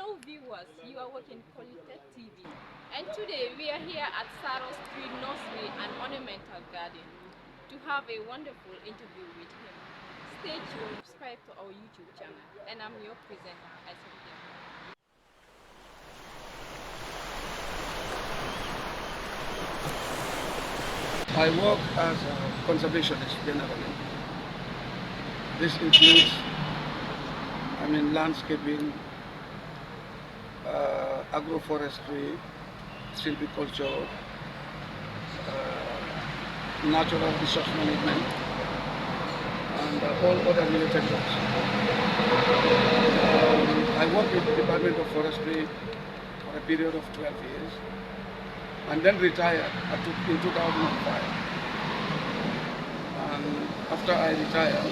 Hello viewers, you are watching Kinteh TV, and today we are here at Saro Street Nursery and Ornamental Garden to have a wonderful interview with him. Stay tuned, subscribe to our YouTube channel, and I'm your presenter, Aisha. I work as a conservationist generally. This includes, landscaping, agroforestry, silviculture, natural resource management, and all other related jobs. I worked with the Department of Forestry for a period of 12 years, and then retired in 2005. And after I retired,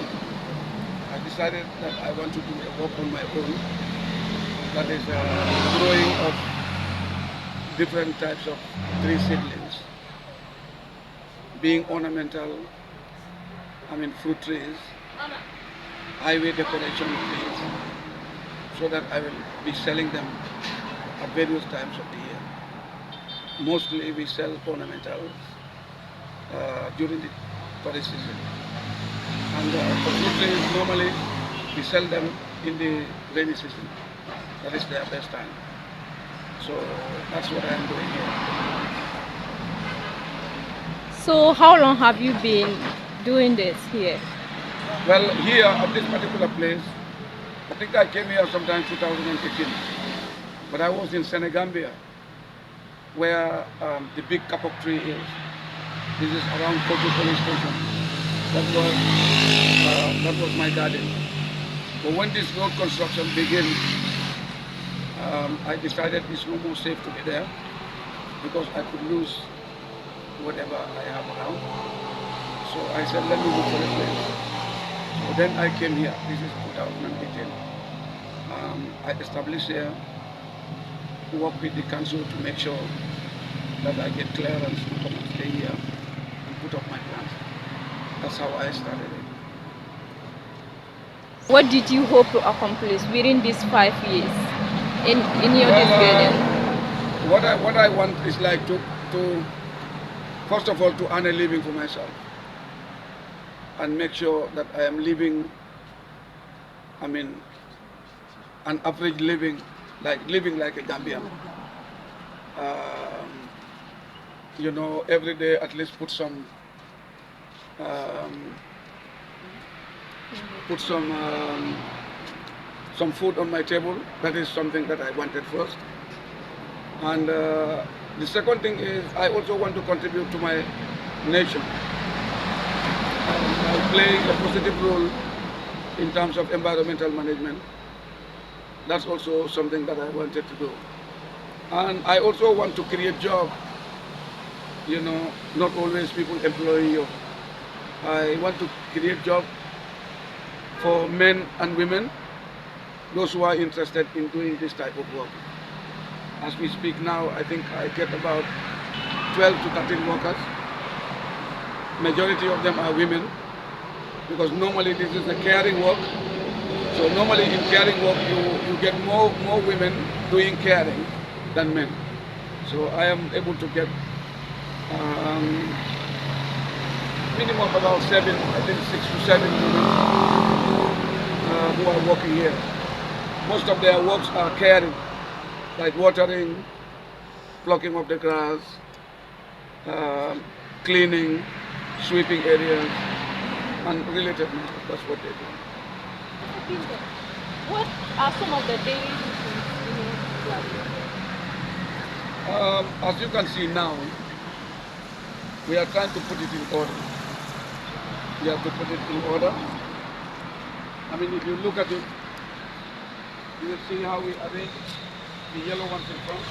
I decided that I want to do a work on my own, that is growing of different types of tree seedlings, being ornamental, fruit trees, highway decoration trees, so that I will be selling them at various times of the year. Mostly we sell ornamentals during the tourist season. And for fruit trees, normally we sell them in the rainy season. That is their best time. So that's what I am doing here. So how long have you been doing this here? Well, here at this particular place, I think I came here sometime 2018. But I was in Gambia, where the big kapok tree is. This is around Kotu police station. That was my garden. But when this road construction began, I decided it's no more safe to be there because I could lose whatever I have around. So I said, let me look for a place. So then I came here. This is 2018. I established here, work with the council to make sure that I get clearance to come and stay here and put up my plants. That's how I started it. What did you hope to accomplish within these 5 years in your garden? What I want is like to first of all to earn a living for myself and make sure that I am living, an average living like a Gambian. Every day at least put some food on my table. That is something that I wanted first. And the second thing is I also want to contribute to my nation by playing a positive role in terms of environmental management. That's also something that I wanted to do. And I also want to create jobs. Not always people employ you. I want to create jobs for men and women, those who are interested in doing this type of work. As we speak now, I think I get about 12 to 13 workers. Majority of them are women, because normally this is a caring work. So normally in caring work, you get more women doing caring than men. So I am able to get minimum about 6 to 7 women who are working here. Most of their works are caring, like watering, plucking of the grass, cleaning, sweeping areas, and related matters. That's what they do. What are some of the daily routines in your garden? As you can see now, we are trying to put it in order. We have to put it in order. If you look at it, you will see how we arrange the yellow ones in front.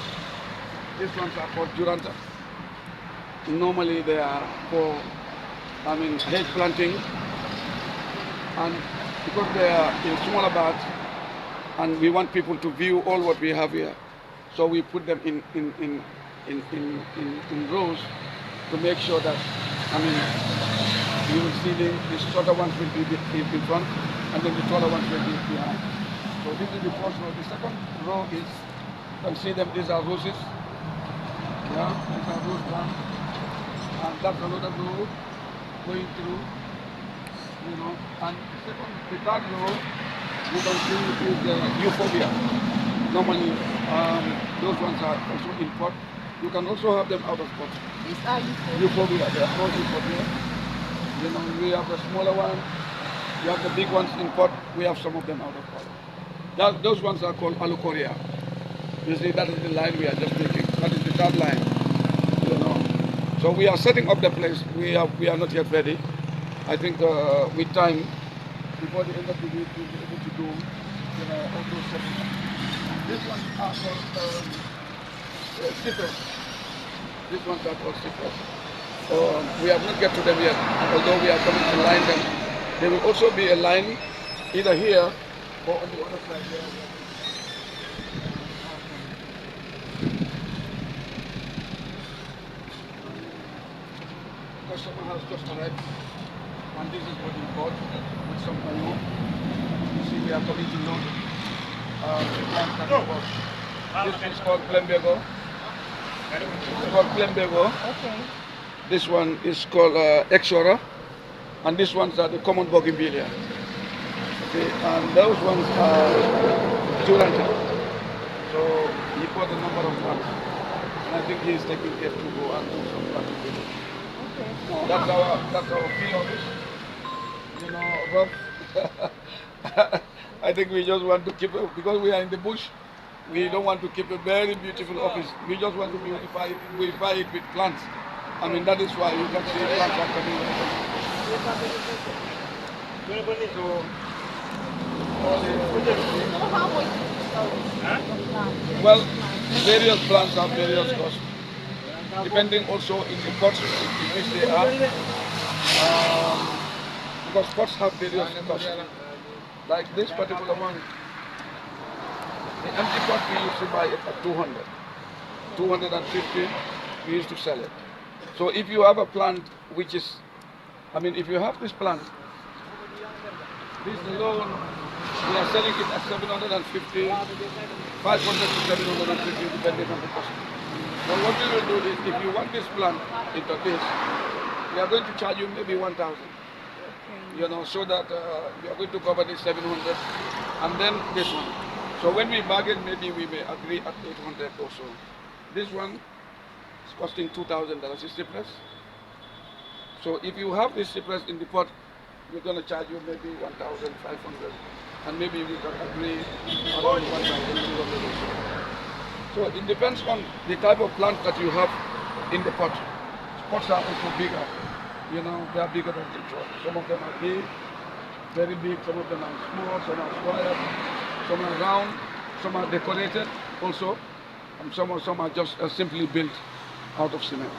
These ones are called Duranta. Normally they are for, hedge planting. And because they are in smaller bags, and we want people to view all what we have here, so we put them in rows to make sure that, you will see the shorter ones will be in front, and then the taller ones will be behind. So this is the first row. The second row is, you can see them, these are roses. Yeah, these are rose plants. And that's another row going through, you know. And the third row, you can see is euphorbia. Normally, those ones are also in pot. You can also have them out of pot. These are Euphorbia, they are called euphorbia. You know, we have the smaller ones, we have the big ones in pot, we have some of them out of pot. Those ones are called alucoria. You see, that is the line we are just making. That is the third line. You know. So we are setting up the place. We are not yet ready. I think with time, before the end of the week, we'll be able to do, you know, all those settings. This one are called citrus. These ones are called citrus. We have not get to them yet, although we are coming to line them. There will also be a line either here or on the other side there. Customer has just arrived, and this is what he bought with some manure. You see, we are coming to load the plant that we bought. This is called Plembego. This is called Plembego. Okay. This one is called Exora, and these ones are the common bougainvillea. Okay, and those ones are Duranta. So he bought a number of plants, and I think he is taking care to go and do some planting with it. Okay. So That's our field office. You know, rough. I think we just want to keep it because we are in the bush. We don't want to keep a very beautiful office. We just want to beautify it with plants. I mean, that is why you can see plants are coming. So, how much do you sell the plants? well, various plants have various costs, depending also in the pots in which they are. Because pots have various costs. Like this particular one, the empty pot we used to buy it at 200, 250, we used to sell it. So if you have a plant which is, I mean, if you have this plant, this alone, we are selling it at 750, 500 to 750, depending on the cost. But what we will do is, if you want this plant into this, we are going to charge you maybe 1,000. You know, so that we are going to cover the 700 and then this one. So when we bargain, maybe we may agree at 800 or so. This one is costing $2,000, is cypress. So if you have this cypress in the pot, we're going to charge you maybe 1,500, and maybe we can agree around 1,200 or so. So it depends on the type of plant that you have in the pot. Pots are also bigger. You know, they are bigger than each other. Some of them are big, very big, some of them are small, some are square, some are round, some are decorated also, and some are just simply built out of cement.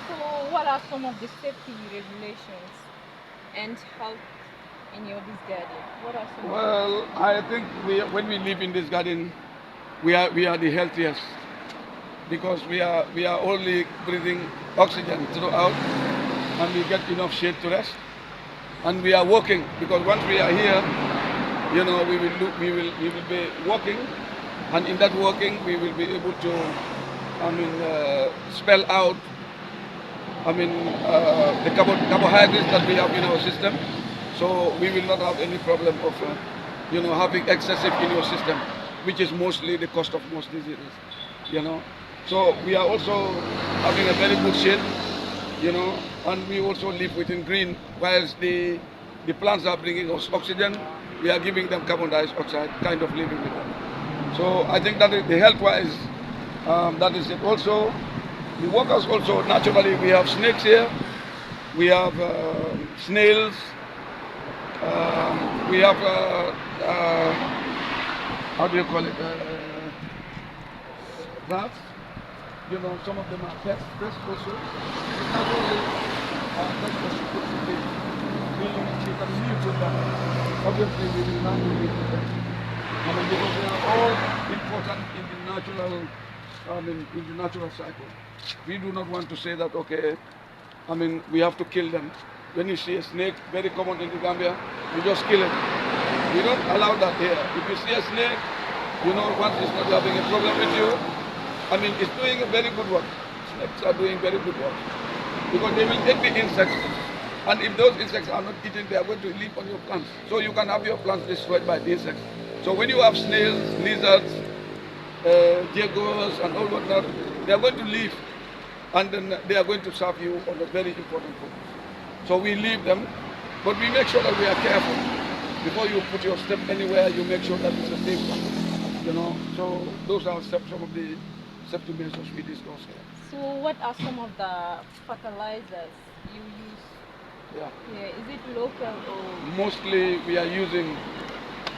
So what are some of the safety regulations and health in this garden? What are some? Well, I think when we live in this garden, we are the healthiest, because we are only breathing oxygen throughout, and we get enough shade to rest, and we are walking, because once we are here, you know, we will be walking, and in that walking we will be able to, I mean, spell out, I mean, the carbohydrates that we have in our system, so we will not have any problem of, you know, having excessive in your system, which is mostly the cause of most diseases, you know. So we are also having a very good shade, you know, and we also live within green, whilst the plants are bringing us oxygen, we are giving them carbon dioxide, kind of living with them. So I think that the health-wise, that is it. Also, the workers also, naturally, we have snakes here, we have snails, we have, how do you call it, rats. You know, some of them are pests also. It's not only pests that you put in the we can live with them. Obviously, we will not live with them. I mean, because they are all important in the natural, in the natural cycle. We do not want to say that, okay, I mean, we have to kill them. When you see a snake, very common in the Gambia, you just kill it. We don't allow that here. If you see a snake, you know once it's not having a problem with you, I mean, it's doing a very good work. Snakes are doing very good work because they will take the insects, and if those insects are not eaten, they are going to live on your plants. So you can have your plants destroyed by the insects. So when you have snails, lizards, jaguars, and all whatnot, they are going to leave, and then they are going to serve you on a very important purpose. So we leave them, but we make sure that we are careful. Before you put your step anywhere, you make sure that it's a safe one. You know, so those are some of the safety measures we discuss here. So what are some of the fertilizers you use? Yeah. Is it local or? Mostly we are using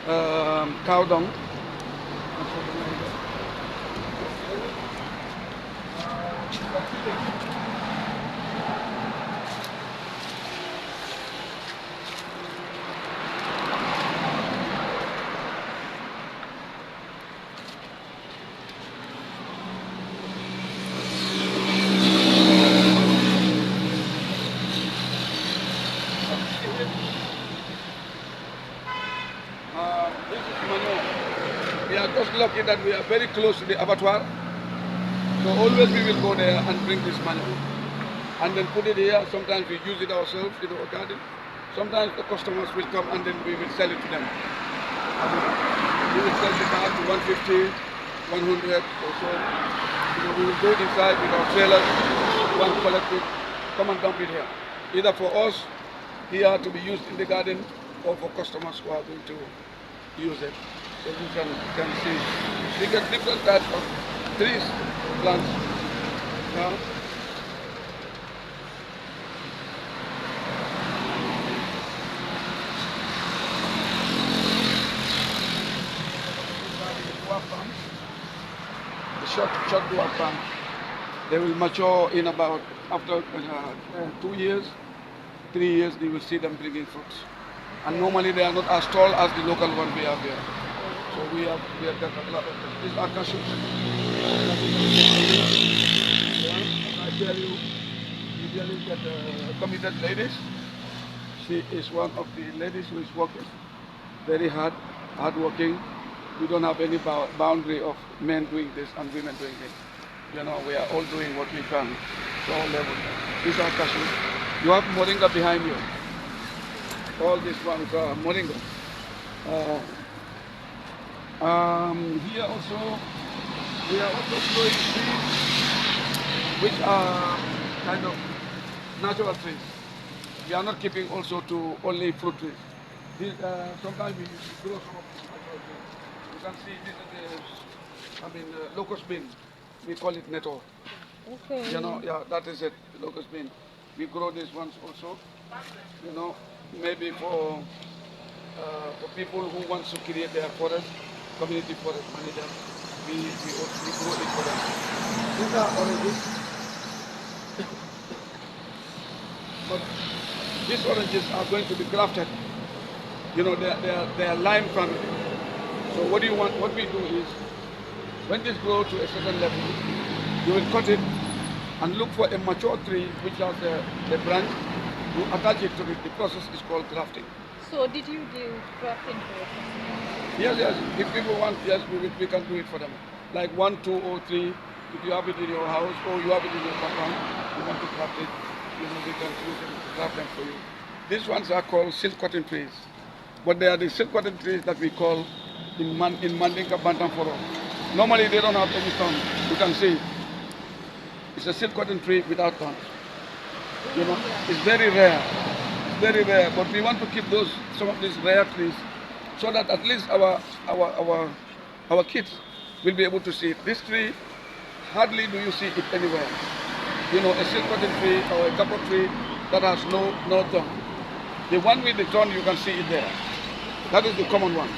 cow dung. This is manure. We are just lucky that we are very close to the abattoir. So always we will go there and bring this manure. And then put it here. Sometimes we use it ourselves in our garden. Sometimes the customers will come and then we will sell it to them. We will sell the bag to 150, 100 or so. You know, we will go inside with our trailers, one collect it, come and dump it here. Either for us here to be used in the garden or for customers who are going to use it. So you can see we get different types of trees, plants. Yeah. The short dwarf palm. They will mature in about after 2 years, 3 years. You will see them bringing fruits. And normally they are not as tall as the local one we have here. So we have got a lot of them. These are cashews. Yeah, I tell you, usually get committed ladies. She is one of the ladies who is working very hard working. We don't have any boundary of men doing this and women doing this. You know, we are all doing what we can to all levels. These are cashews. You have moringa behind you. All these ones are moringa. Here also, we are also growing trees which are kind of natural trees. We are not keeping also to only fruit trees. These, sometimes we grow some of these natural trees. You can see this is the, locust bean. We call it nettle. Okay. You know, yeah, that is it, locust bean. We grow these ones also. You know, maybe for people who want to create their forest, community forest manager, we grow it for them. These are oranges. But these oranges are going to be grafted. You know, they are lime family. So what we do is, when this grows to a certain level, you will cut it and look for a mature tree which has a branch. You attach it to it. The process is called grafting. So did you do grafting for your customers? Yes. If people want, yes, we can do it for them. Like 1, 2, or 3. If you have it in your house or you have it in your compound, you want to graft it, you know, we can use them to graft them for you. These ones are called silk cotton trees. But they are the silk cotton trees that we call in Mandinka Bantam Foro. Normally they don't have any thorns. You can see it's a silk cotton tree without thorns. You know, it's very rare. It's very rare. But we want to keep some of these rare trees so that at least our kids will be able to see it. This tree, hardly do you see it anywhere. You know, a silk cotton tree or a kappa tree that has no thorn. The one with the thorn, you can see it there. That is the common one.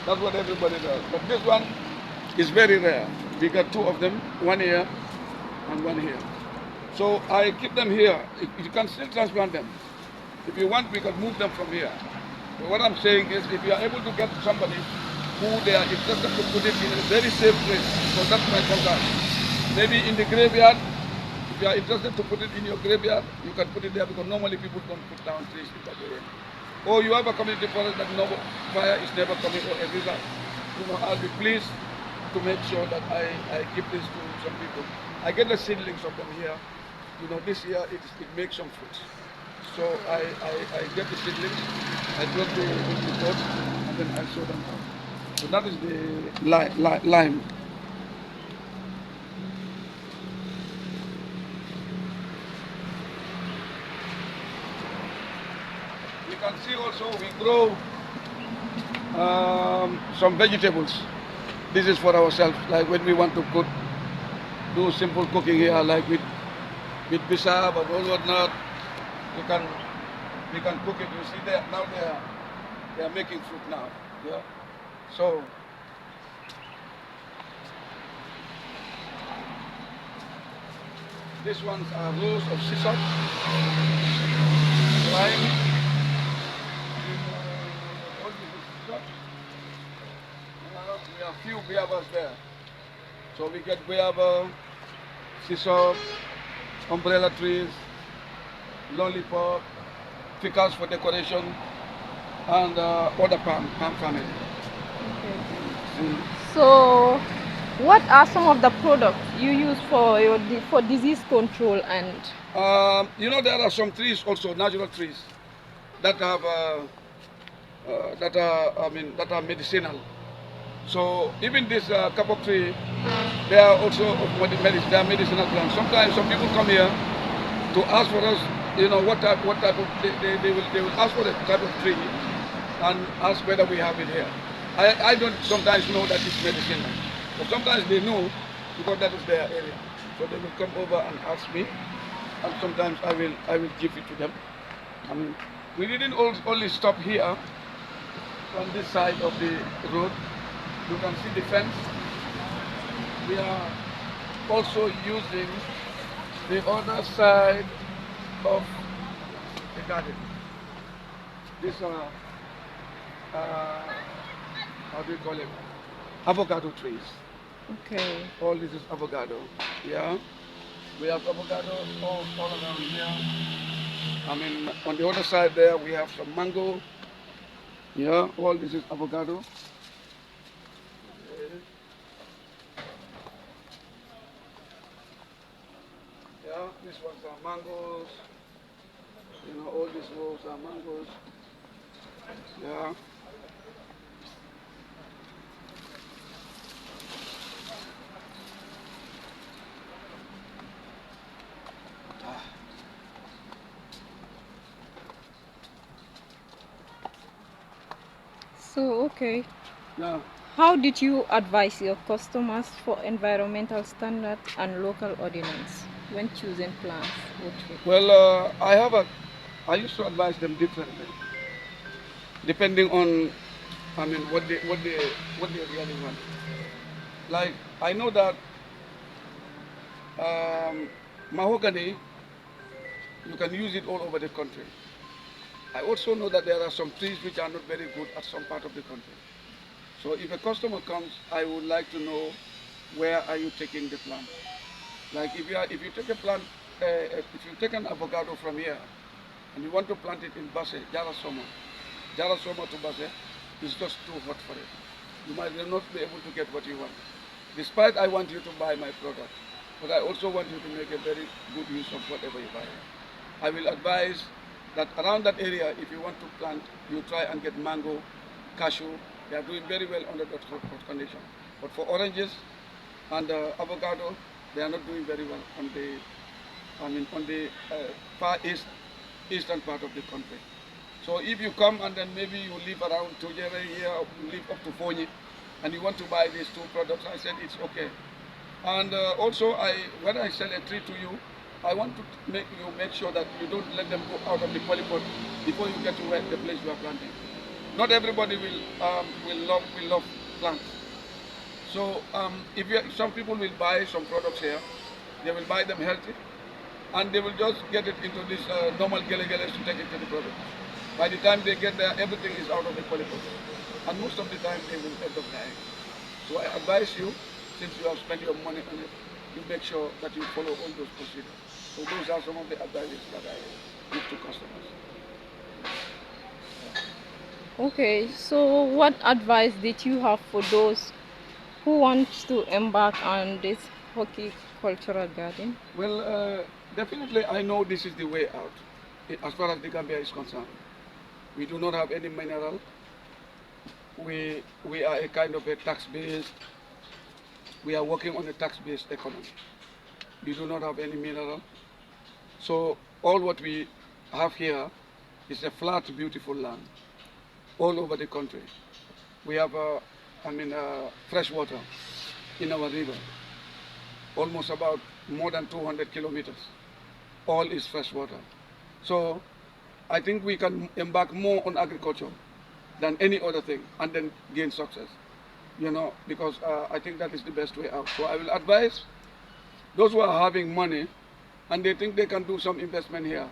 That's what everybody does. But this one is very rare. We got 2 of them, one here and one here. So I keep them here. You can still transplant them. If you want, we can move them from here. But what I'm saying is, if you are able to get somebody who they are interested to put it in a very safe place, so that's my concern. Maybe in the graveyard, if you are interested to put it in your graveyard, you can put it there because normally people don't put down trees in that area. or you have a community forest that no fire is never coming or a river, I'll be pleased to make sure that I give this to some people. I get the seedlings of them here. This year it makes some fruits. So I get the seedlings, I drop the pots, and then I sow them out. So that is the lime. You can see also we grow some vegetables. This is for ourselves, like when we want to do simple cooking here, like with bisab and all whatnot. We can cook it. You see that now they are making fruit now. Yeah. So these ones are rows of scissors, lime, all this is scissors. We have few guavas there. So we get guava, scissor, umbrella trees, lollipop, ficus for decoration, and other palm family. Okay. So, what are some of the products you use for disease control and? There are some trees also, natural trees, that have that are medicinal. So even this kapok tree, they are also they are medicinal plants. Sometimes some people come here to ask for us, what type of they will ask for the type of tree and ask whether we have it here. I don't sometimes know that it's medicinal, but sometimes they know because that is their area. So they will come over and ask me, and sometimes I will give it to them. I mean, we didn't only stop here on this side of the road. You can see the fence. We are also using the other side of the garden. These are, how do you call it? Avocado trees. Okay. All this is avocado. Yeah. We have avocado all around here. I mean, on the other side there we have some mango. Yeah, all this is avocado. Yeah, these ones are mangoes. All these rows are mangoes. Yeah. So, okay. Yeah. How did you advise your customers for environmental standards and local ordinance when choosing plants? Well, I used to advise them differently, depending on, I mean, what they really want. Like I know that mahogany, you can use it all over the country. I also know that there are some trees which are not very good at some part of the country. So if a customer comes, I would like to know where are you taking the plant. Like if you take a plant, if you take an avocado from here and you want to plant it in Basse, Jarasoma to Basse, it's just too hot for it. You might not be able to get what you want. Despite I want you to buy my product, but I also want you to make a very good use of whatever you buy. I will advise that around that area, if you want to plant, you try and get mango, cashew. They are doing very well under that hot condition. But for oranges and avocado, they are not doing very well on the far eastern part of the country. So if you come and then maybe you live around Tujere here, or you live up to Fonyi, and you want to buy these two products, I said it's okay. And also, when I sell a tree to you, I want to make sure that you don't let them go out of the polypod before you get to the place you are planting. Not everybody will love plants. So some people will buy some products here, they will buy them healthy, and they will just get it into this normal gele-geles to take it to the product. By the time they get there, everything is out of the polypod. And most of the time they will end up dying. So I advise you, since you have spent your money on it, you make sure that you follow all those procedures. So those are some of the advices that I give to customers. Okay, so what advice did you have for those who want to embark on this horticultural garden? Well, definitely I know this is the way out. As far as the Gambia is concerned, we do not have any mineral. We are a kind of a tax-based. We are working on a tax-based economy. We do not have any mineral. So all what we have here is a flat, beautiful land all over the country. We have, fresh water in our river, almost about more than 200 kilometers. All is fresh water. So I think we can embark more on agriculture than any other thing and then gain success, because I think that is the best way out. So I will advise those who are having money and they think they can do some investment here,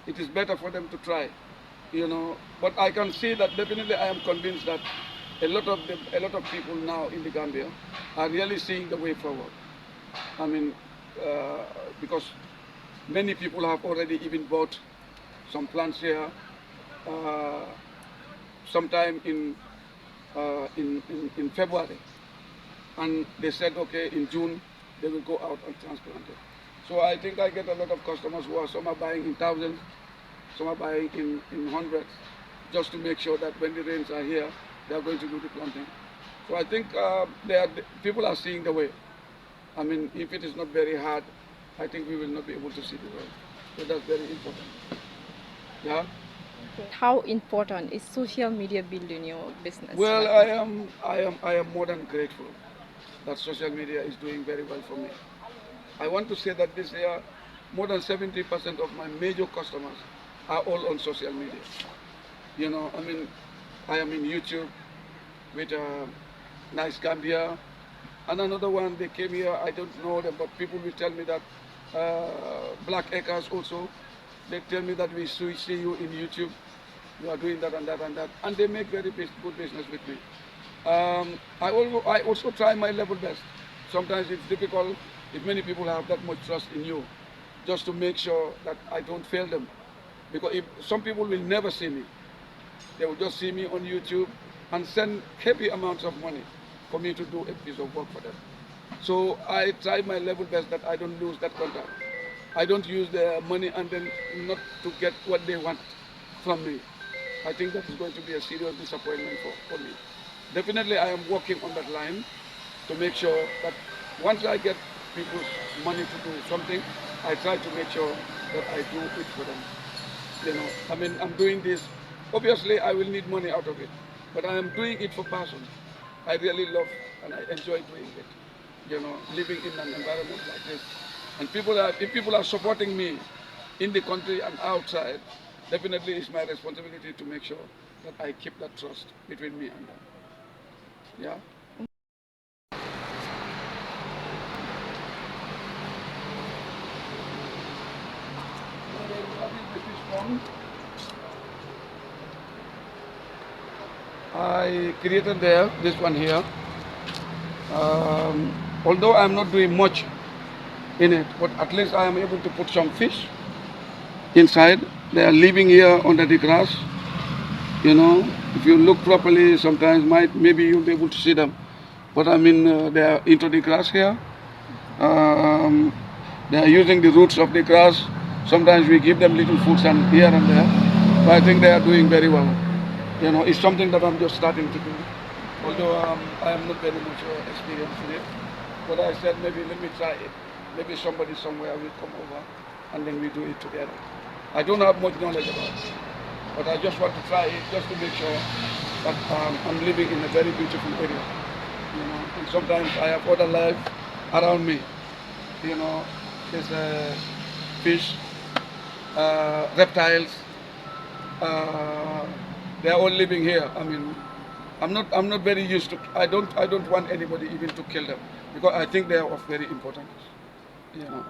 it is better for them to try. But I can see that definitely I am convinced that a lot of people now in the Gambia are really seeing the way forward. I mean, because many people have already even bought some plants here. Uh, Sometime in February, and they said okay in June they will go out and transplant it. So I think I get a lot of customers who are some are buying in thousands, some are buying in hundreds, just to make sure that when the rains are here, they are going to do the planting. So I think people are seeing the way. I mean, if it is not very hard, I think we will not be able to see the way. So that's very important. Yeah. How important is social media building your business Well, right I now? am, I am, I am more than grateful that social media is doing very well for me. I want to say that this year, more than 70% of my major customers are all on social media. I mean, I am in YouTube with Nice Gambia, and another one, they came here, I don't know them, but people will tell me that Black Acres also, they tell me that we see you in YouTube, you are doing that and that and that, and they make very good business with me. I also try my level best. Sometimes it's difficult if many people have that much trust in you, just to make sure that I don't fail them. Because if some people will never see me, they will just see me on YouTube and send heavy amounts of money for me to do a piece of work for them. So I try my level best that I don't lose that contact. I don't use their money and then not to get what they want from me. I think that is going to be a serious disappointment for me. Definitely I am working on that line to make sure that once I get people's money to do something, I try to make sure that I do it for them. I mean, I'm doing this. Obviously, I will need money out of it, but I am doing it for passion. I really love and I enjoy doing it. Living in an environment like this, and if people are supporting me in the country and outside, definitely it's my responsibility to make sure that I keep that trust between me and them. Yeah. I created this one here. Although I'm not doing much in it, but at least I am able to put some fish inside. They are living here under the grass. If you look properly, sometimes maybe you'll be able to see them. But I mean, they are into the grass here. Um, they are using the roots of the grass. Sometimes we give them little foods and here and there. But I think they are doing very well. It's something that I'm just starting to do. Although I am not very much experienced in it. But I said maybe let me try it. Maybe somebody somewhere will come over and then we do it together. I don't have much knowledge about it, but I just want to try it just to make sure that I'm living in a very beautiful area. And sometimes I have other life around me. There's fish, reptiles. Uh, they are all living here. I mean, I'm not very used to. I don't want anybody even to kill them because I think they are of very importance.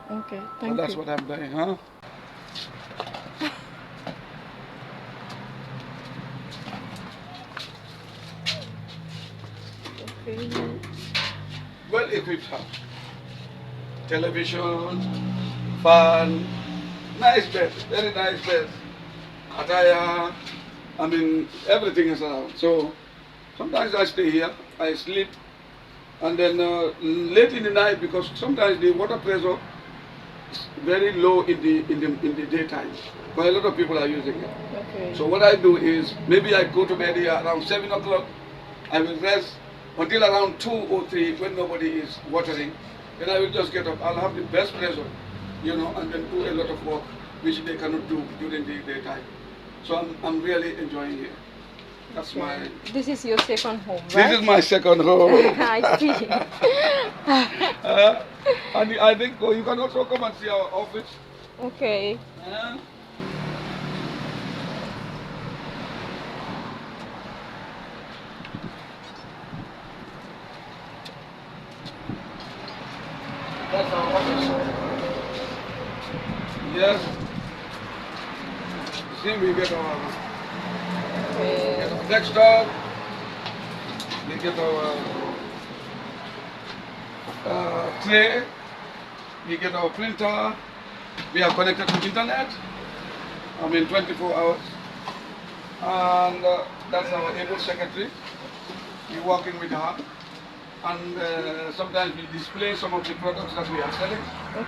Okay, So thank that's you. what I'm doing, huh? Okay. Well equipped house. Television, fan, nice bed, very nice bed. Attire, I mean, everything is around. So sometimes I stay here, I sleep, and then late in the night, because sometimes the water pressure is very low in the daytime. But a lot of people are using it. Okay. So what I do is, maybe I go to bed here around 7 o'clock, I will rest until around 2 or 3 when nobody is watering. Then I will just get up. I'll have the best pressure, and then do a lot of work which they cannot do during the daytime. So I'm really enjoying it. That's my. This is your second home, right? This is my second home. I see. And I think you can also come and see our office. Okay. That's our office. Yes. See, we get our desktop. We get our tray. We get our printer. We are connected to internet. 24 hours. And that's our able secretary. We're working with her. And sometimes we display some of the products that we are selling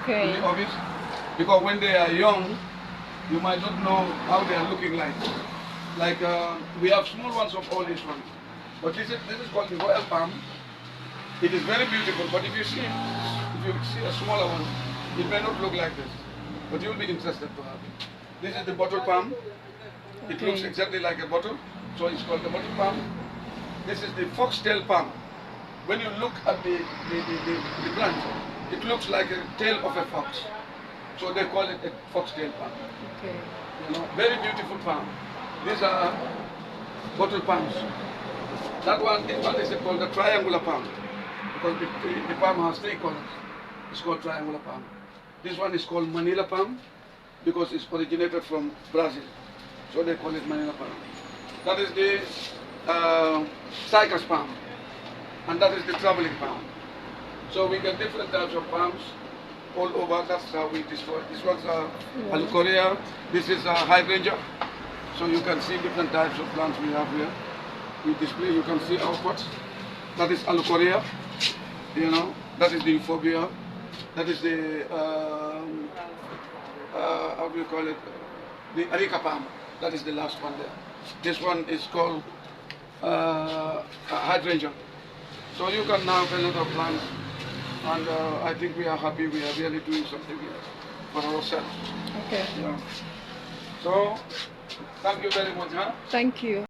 in the office. Because when they are young, you might not know how they are looking like. Like we have small ones of all these ones. But this is called the royal palm. It is very beautiful, but if you see a smaller one, it may not look like this. But you'll be interested to have it. This is the bottle palm. It looks exactly like a bottle, so it's called the bottle palm. This is the foxtail palm. When you look at the plant, it looks like a tail of a fox. So they call it a foxtail palm. Okay. Very beautiful palm. These are bottle palms. That one is called the triangular palm, because the palm has 3 colors. It's called triangular palm. This one is called Manila palm, because it's originated from Brazil. So they call it Manila palm. That is the cypress palm, and that is the traveling palm. So we get different types of palms all over. That's how we destroy. This one's Alucorea. This is a hydrangea. So you can see different types of plants we have here. We display. You can see our pots. That is Alucorea. That is the euphorbia. That is the how do you call it? The Arica palm. That is the last one there. This one is called hydrangea. So you can now have a lot of plants, and I think we are happy. We are really doing something here for ourselves. Okay. Yeah. So thank you very much. Thank you.